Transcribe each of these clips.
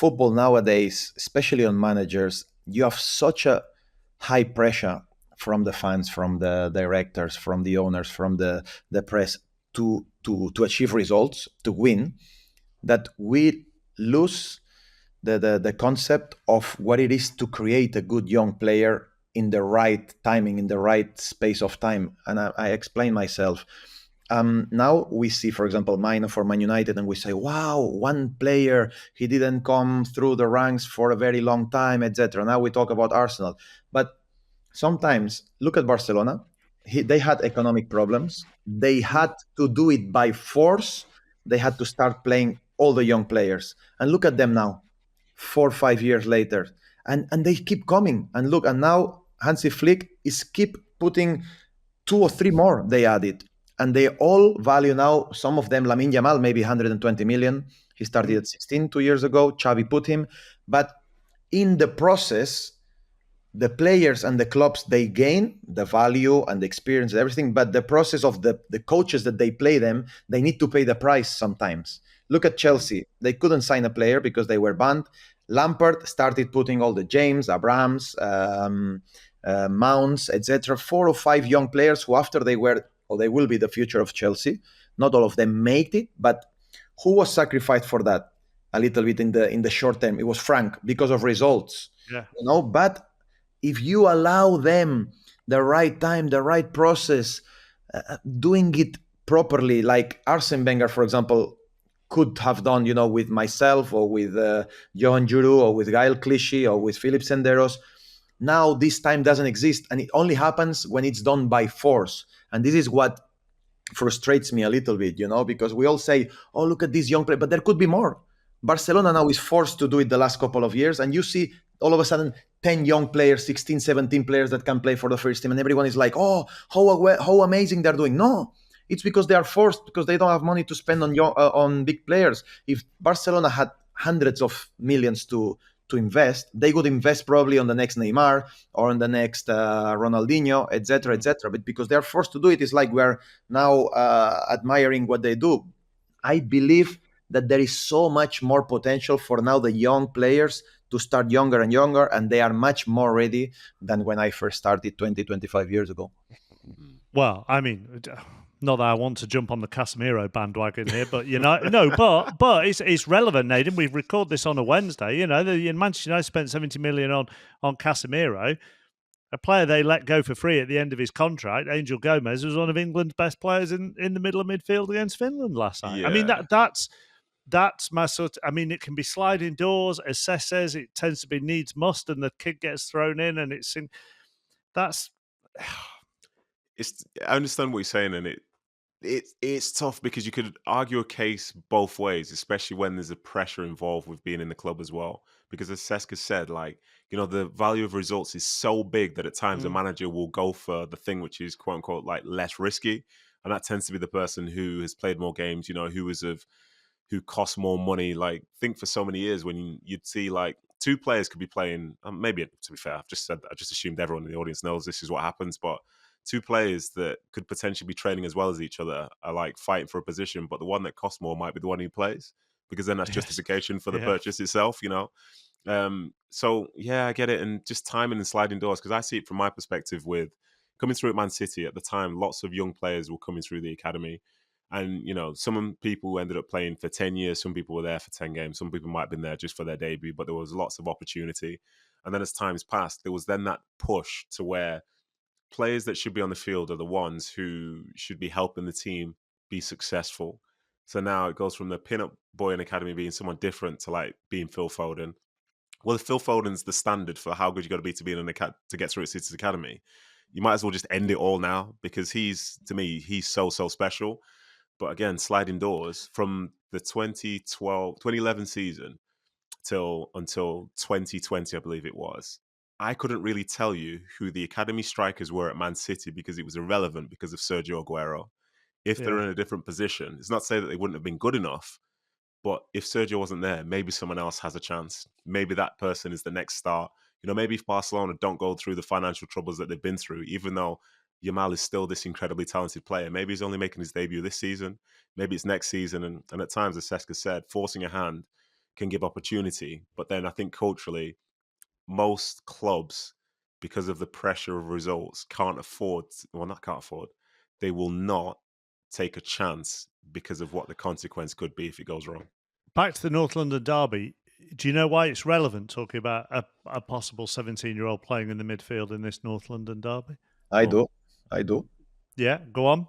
football nowadays, especially on managers, you have such a high pressure from the fans, from the directors, from the owners, from the press to achieve results, to win, that we lose the concept of what it is to create a good young player in the right timing, in the right space of time. And I explain myself. Now we see, for example, mine for Man United, and we say, "Wow, one player, he didn't come through the ranks for a very long time, etc." Now we talk about Arsenal, but sometimes look at Barcelona. They had economic problems. They had to do it by force. They had to start playing all the young players, and look at them now, 4 or 5 years later, and they keep coming. And look, and now Hansi Flick is keep putting 2 or 3 more they added, and they all value now. Some of them, Lamine Yamal, maybe 120 million. He started at 16 2 years ago. Xavi put him, but in the process, the players and the clubs, they gain the value and the experience and everything, but the process of the coaches that they play them, they need to pay the price sometimes. Look at Chelsea. They couldn't sign a player because they were banned. Lampard started putting all the James, Abrahams, Mounts, etc. 4 or 5 young players who, after they were, or they will be the future of Chelsea. Not all of them made it, but who was sacrificed for that? A little bit in the short term, it was Frank, because of results. Yeah. But if you allow them the right time, the right process, doing it properly, like Arsene Wenger, for example, could have done, with myself or with Johan Juru or with Gael Clichy or with Philip Senderos. Now this time doesn't exist, and it only happens when it's done by force. And this is what frustrates me a little bit, because we all say, "Oh, look at this young player," but there could be more. Barcelona now is forced to do it the last couple of years, and you see all of a sudden 10 young players, 16, 17 players that can play for the first team, and everyone is like, "Oh, how amazing they're doing." No, it's because they are forced, because they don't have money to spend on big players. If Barcelona had hundreds of millions to invest, they would invest probably on the next Neymar or on the next Ronaldinho, etc., etc. But because they are forced to do it, it's like we're now admiring what they do. I believe that there is so much more potential for now the young players to start younger and younger, and they are much more ready than when I first started 20, 25 years ago. Well, I mean, not that I want to jump on the Casemiro bandwagon here, but no, but it's relevant, Nedum. We've recorded this on a Wednesday. The Manchester United spent 70 million on Casemiro, a player they let go for free at the end of his contract. Angel Gomez was one of England's best players in the middle of midfield against Finland last night. Yeah. I mean, that's my sort. I mean, it can be sliding doors. As Cesc says, it tends to be needs must, and the kid gets thrown in, and that's. I understand what you're saying, and it's tough because you could argue a case both ways, especially when there's a pressure involved with being in the club as well. Because as Cesc said, the value of results is so big that at times a manager will go for the thing which is quote unquote like less risky, and that tends to be the person who has played more games, who costs more money. Like, think for so many years when you'd see like two players could be playing. Maybe, to be fair, I've just said that. I just assumed everyone in the audience knows this is what happens, but two players that could potentially be training as well as each other are like fighting for a position, but the one that costs more might be the one who plays, because then that's justification for the purchase itself, So yeah, I get it. And just timing and sliding doors, because I see it from my perspective with coming through at Man City at the time, lots of young players were coming through the academy. And, some people ended up playing for 10 years. Some people were there for 10 games. Some people might have been there just for their debut, but there was lots of opportunity. And then as time's passed, there was then that push to where players that should be on the field are the ones who should be helping the team be successful. So now it goes from the pin-up boy in academy being someone different to like being Phil Foden. Well, if Phil Foden's the standard for how good you got to be to be to get through at City's academy, you might as well just end it all now, because to me, he's so special. But again, sliding doors from the 2011 season until 2020, I believe it was. I couldn't really tell you who the academy strikers were at Man City because it was irrelevant because of Sergio Aguero. If they're in a different position, it's not to say that they wouldn't have been good enough, but if Sergio wasn't there, maybe someone else has a chance. Maybe that person is the next star. Maybe if Barcelona don't go through the financial troubles that they've been through, even though Yamal is still this incredibly talented player, maybe he's only making his debut this season, maybe it's next season. And at times, as Cesc said, forcing a hand can give opportunity. But then I think culturally, most clubs, because of the pressure of results, can't afford, well, not can't afford, they will not take a chance because of what the consequence could be if it goes wrong. Back to the North London derby. Do you know why it's relevant talking about a possible 17-year-old playing in the midfield in this North London derby? I do, Yeah, go on.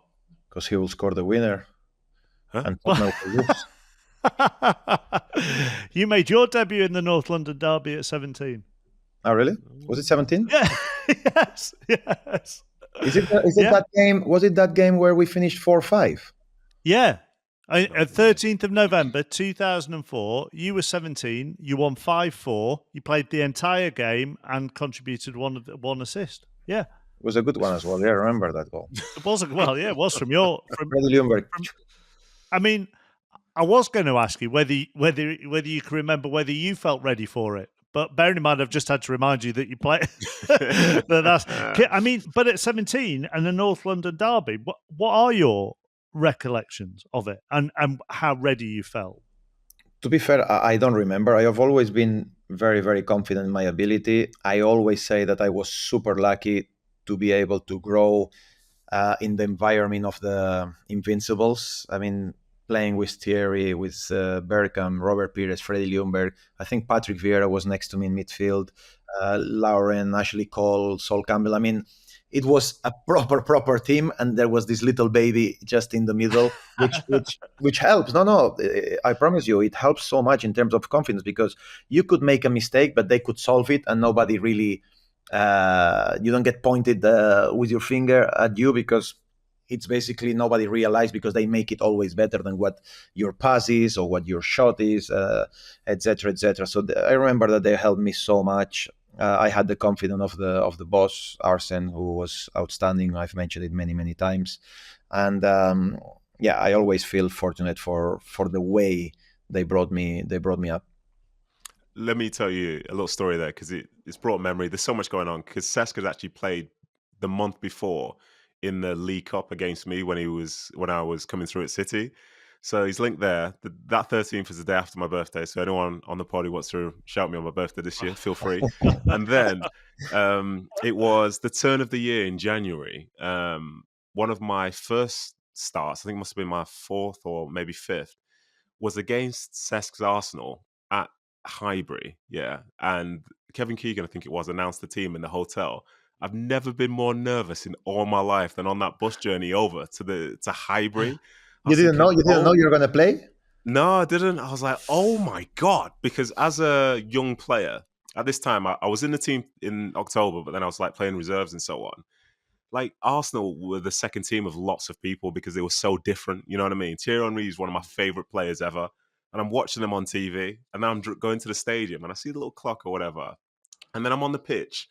because he will score the winner, Huh? and Tottenham will lose. You made your debut in the North London derby at 17. Oh, really? Was it 17? Yeah. Yes. Is it Yeah. that game? Was it that game where we finished 4-5? Yeah. At 13th of November 2004, you were 17. You won 5-4. You played the entire game and contributed one assist. Yeah, It was a good one as well. Yeah, I remember that goal. it was it was from your from. Freddie Ljungberg. I mean, I was going to ask you whether you can remember whether you felt ready for it. But bearing in mind, I've just had to remind you that you play. I mean, but at 17 and the North London derby, what are your recollections of it and how ready you felt? To be fair, I don't remember. I have always been very, very confident in my ability. I always say that I was super lucky to be able to grow in the environment of the Invincibles. I mean, playing with Thierry, with Bergkamp, Robert Pires, Freddie Ljungberg. I think Patrick Vieira was next to me in midfield. Lauren, Ashley Cole, Sol Campbell. I mean, it was a proper team, and there was this little baby just in the middle, which helps. No, I promise you, it helps so much in terms of confidence, because you could make a mistake, but they could solve it, and nobody really. You don't get pointed with your finger at you, because it's basically nobody realized, because they make it always better than what your pass is or what your shot is, etc., etc. So I remember that they helped me so much. I had the confidence of the boss Arsene, who was outstanding. I've mentioned it many times, and yeah, I always feel fortunate for the way they brought me up. Let me tell you a little story there, because it's brought memory. There's so much going on, because Cesc had actually played the month before in the League Cup against me when I was coming through at City. So he's linked there. That 13th is the day after my birthday. So anyone on the pod who wants to shout me on my birthday this year, feel free. And then it was the turn of the year in January. One of my first starts, I think it must have been my fourth or maybe fifth, was against Cesc's Arsenal at Highbury. Yeah. And Kevin Keegan, I think it was, announced the team in the hotel. I've never been more nervous in all my life than on that bus journey over to Highbury. You didn't know you were going to play? No, I didn't. I was like, oh my God. Because as a young player, at this time, I was in the team in October, but then I was like playing reserves and so on. Like, Arsenal were the second team of lots of people because they were so different. You know what I mean? Thierry Henry is one of my favorite players ever. And I'm watching them on TV. And now I'm going to the stadium and I see the little clock or whatever. And then I'm on the pitch.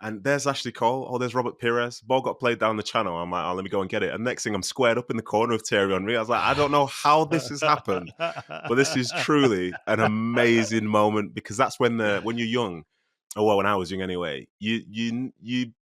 And there's Ashley Cole. Oh, there's Robert Pires. Ball got played down the channel. I'm like, oh, let me go and get it. And next thing, I'm squared up in the corner of Thierry Henry. I was like, I don't know how this has happened, but this is truly an amazing moment, because that's when you're young, or well, when I was young anyway, you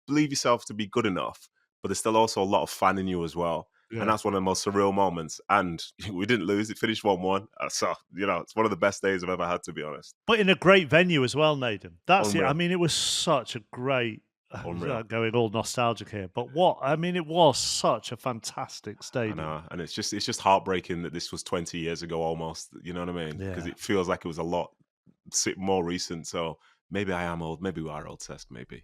believe yourself to be good enough, but there's still also a lot of fan in you as well. Yeah. And that's one of the most surreal moments. And we didn't lose. It finished 1-1. So, it's one of the best days I've ever had, to be honest. But in a great venue as well, Nedum. That's Unreal. it. I mean, it was such a great. Unreal. Going all nostalgic here, but it was such a fantastic stadium. I know, and it's just heartbreaking that this was 20 years ago almost. You know what I mean? Because it feels like it was a lot more recent. So maybe I am old. Maybe we are old, Cesc. Maybe.